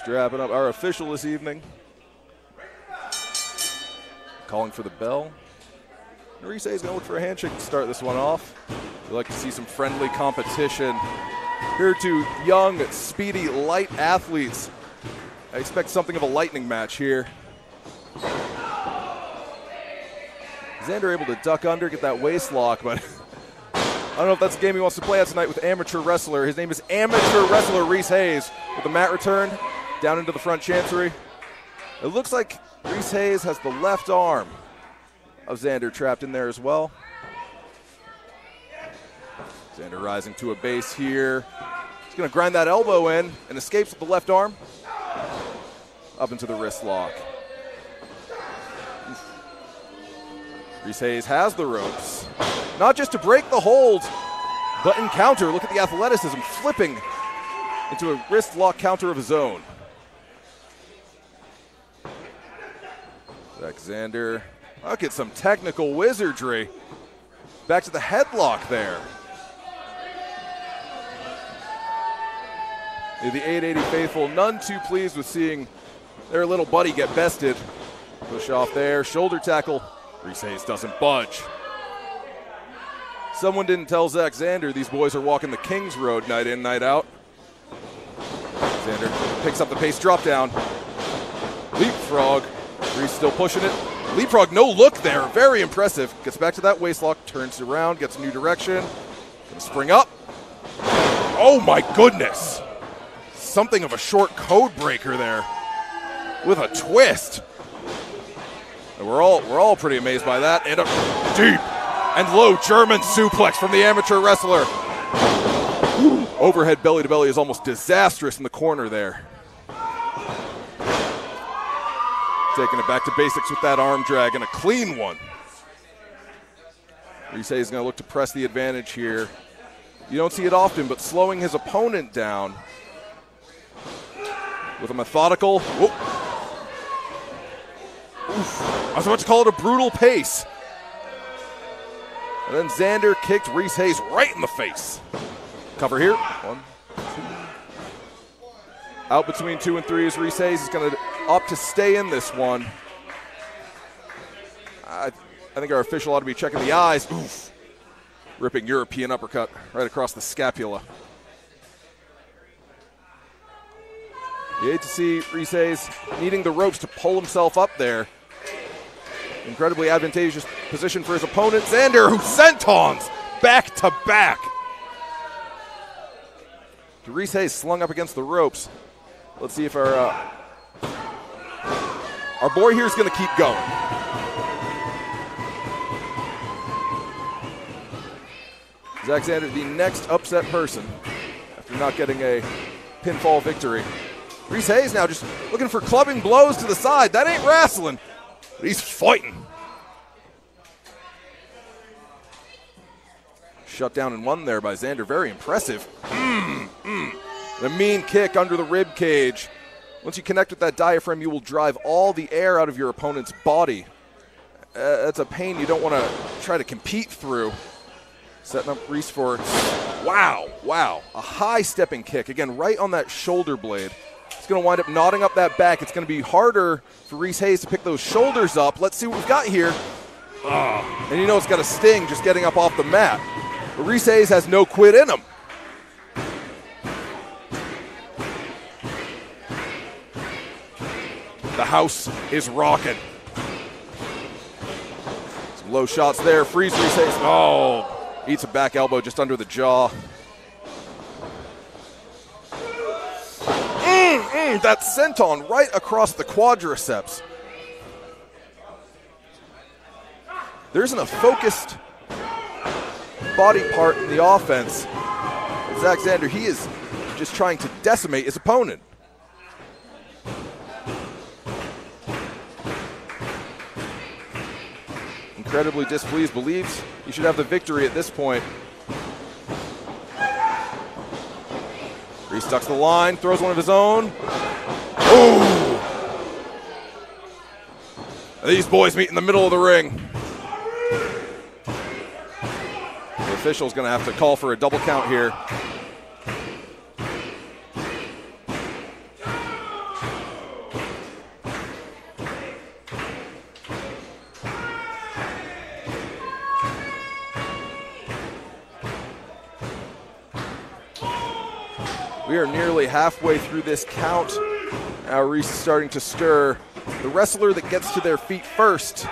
Strapping up our official this evening. Calling for the bell. Reese is going to look for a handshake to start this one off. We'd like to see some friendly competition. Here are two young, speedy, light athletes. I expect something of a lightning match here. Xander able to duck under, get that waist lock, but I don't know if that's a game he wants to play out tonight with amateur wrestler. His name is amateur wrestler Reese Hayes with the mat returned down into the front chancery. It looks like Reese Hayes has the left arm of Xander trapped in there as well. Xander rising to a base here. He's going to grind that elbow in and escapes with the left arm. Up into the wrist lock. Reese Hayes has the ropes. Not just to break the hold, but in counter. Look at the athleticism, flipping into a wrist lock counter of his own. Zack Xander. Look at some technical wizardry. Back to the headlock there. The 880 faithful, none too pleased with seeing their little buddy get bested. Push off there, shoulder tackle. Reese Hayes doesn't budge. Someone didn't tell Zack Xander these boys are walking the King's Road night in, night out. Xander picks up the pace, drop down. Leapfrog. Reese still pushing it. Leapfrog, no look there. Very impressive. Gets back to that waist lock, turns around, gets a new direction. Gonna spring up. Oh my goodness. Something of a short code breaker there with a twist. And we're all pretty amazed by that. And a deep and low German suplex from the amateur wrestler. Overhead belly to belly is almost disastrous in the corner there. Taking it back to basics with that arm drag and a clean one. Reese is going to look to press the advantage here. You don't see it often, but slowing his opponent down with a methodical, whoop. Oof. I was about to call it a brutal pace. And then Xander kicked Reese Hayes right in the face. Cover here. 1, 2. Out between 2 and 3 is Reese Hayes. He's going to opt to stay in this one. I think our official ought to be checking the eyes. Oof. Ripping European uppercut right across the scapula. You hate to see Reese Hayes needing the ropes to pull himself up there. Incredibly advantageous position for his opponent, Xander, who sentons back to back. Reese Hayes slung up against the ropes. Let's see if our boy here is going to keep going. Zack Xander, the next upset person after not getting a pinfall victory. Reese Hayes now just looking for clubbing blows to the side. That ain't wrestling, but he's fighting. Shut down and won there by Xander. Very impressive. The mean kick under the rib cage. Once you connect with that diaphragm, you will drive all the air out of your opponent's body. That's a pain you don't want to try to compete through. Setting up Reese for, wow. A high stepping kick. Again, right on that shoulder blade. It's going to wind up knotting up that back. It's going to be harder for Reese Hayes to pick those shoulders up. Let's see what we've got here. And you know it's got a sting just getting up off the mat. But Reese Hayes has no quit in him. The house is rocking. Some low shots there. Freeze Reese Hayes. Oh, eats a back elbow just under the jaw. That senton right across the quadriceps. There isn't a focused body part in the offense. Zack Xander, he is just trying to decimate his opponent. Incredibly displeased, believes he should have the victory at this point. Reese ducks the line, throws one of his own. Ooh! These boys meet in the middle of the ring. The official's going to have to call for a double count here. We are nearly halfway through this count. Now Reese is starting to stir. The wrestler that gets to their feet first.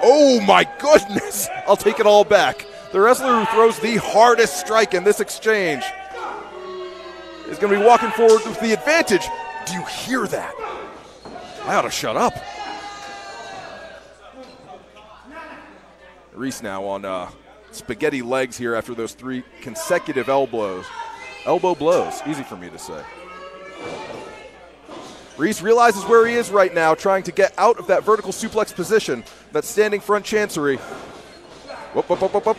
Oh my goodness! I'll take it all back. The wrestler who throws the hardest strike in this exchange is going to be walking forward with the advantage. Do you hear that? I ought to shut up. Reese now on spaghetti legs here after those 3 consecutive elbow blows. Easy for me to say. Reese realizes where he is right now, trying to get out of that vertical suplex position, that standing front chancery. Whoop, whoop, whoop, whoop, whoop.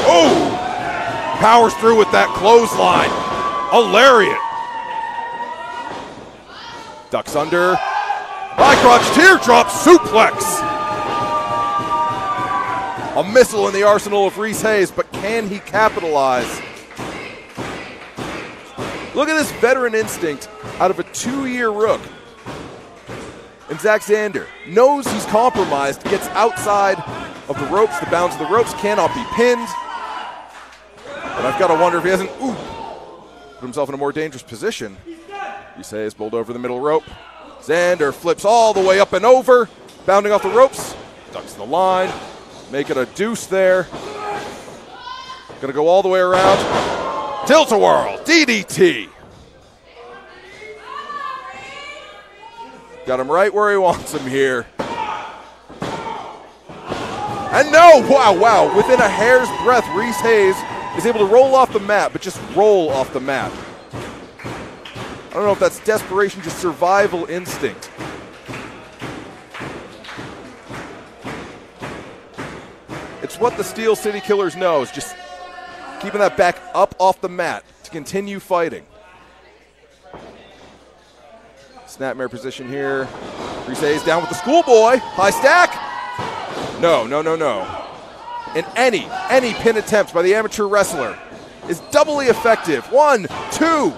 Oh! Powers through with that clothesline. A lariat. Ducks under. High crotch teardrop suplex. A missile in the arsenal of Reese Hayes, but can he capitalize? Look at this veteran instinct out of a 2-year rook. And Zack Xander knows he's compromised, gets outside of the ropes, the bounds of the ropes, cannot be pinned. But I've got to wonder if he hasn't put himself in a more dangerous position. Reese Hayes bowled over the middle rope. Xander flips all the way up and over, bounding off the ropes, ducks the line. Make it a deuce there. Gonna go all the way around. Tilt-a-whirl, DDT. Got him right where he wants him here. And no, wow. Within a hair's breadth, Reese Hayes is able to roll off the mat, but just roll off the mat. I don't know if that's desperation, just survival instinct. It's what the Steel City Killers know, is just keeping that back up off the mat to continue fighting. Snapmare position here. Reese Hayes down with the schoolboy. High stack. No. And any pin attempt by the amateur wrestler is doubly effective. 1, 2,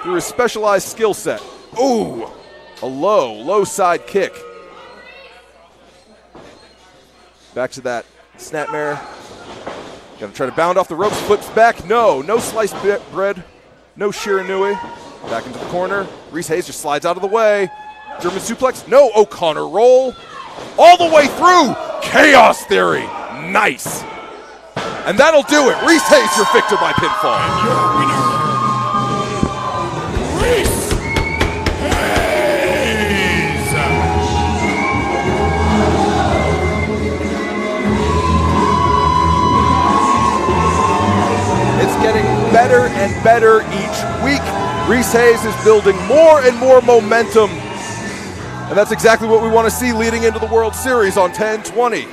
through his specialized skill set. Ooh, a low side kick. Back to that snapmare. Gonna try to bound off the ropes, flips back. No sliced bread, no Shiranui. Back into the corner. Reese Hayes just slides out of the way. German suplex, no O'Connor roll. All the way through, Chaos Theory, nice. And that'll do it. Reese Hayes, your victor by pinfall. And your winner, Reese Hayes. It's getting better and better each week. Reese Hayes is building more and more momentum. And that's exactly what we want to see leading into the World Series on 10/20.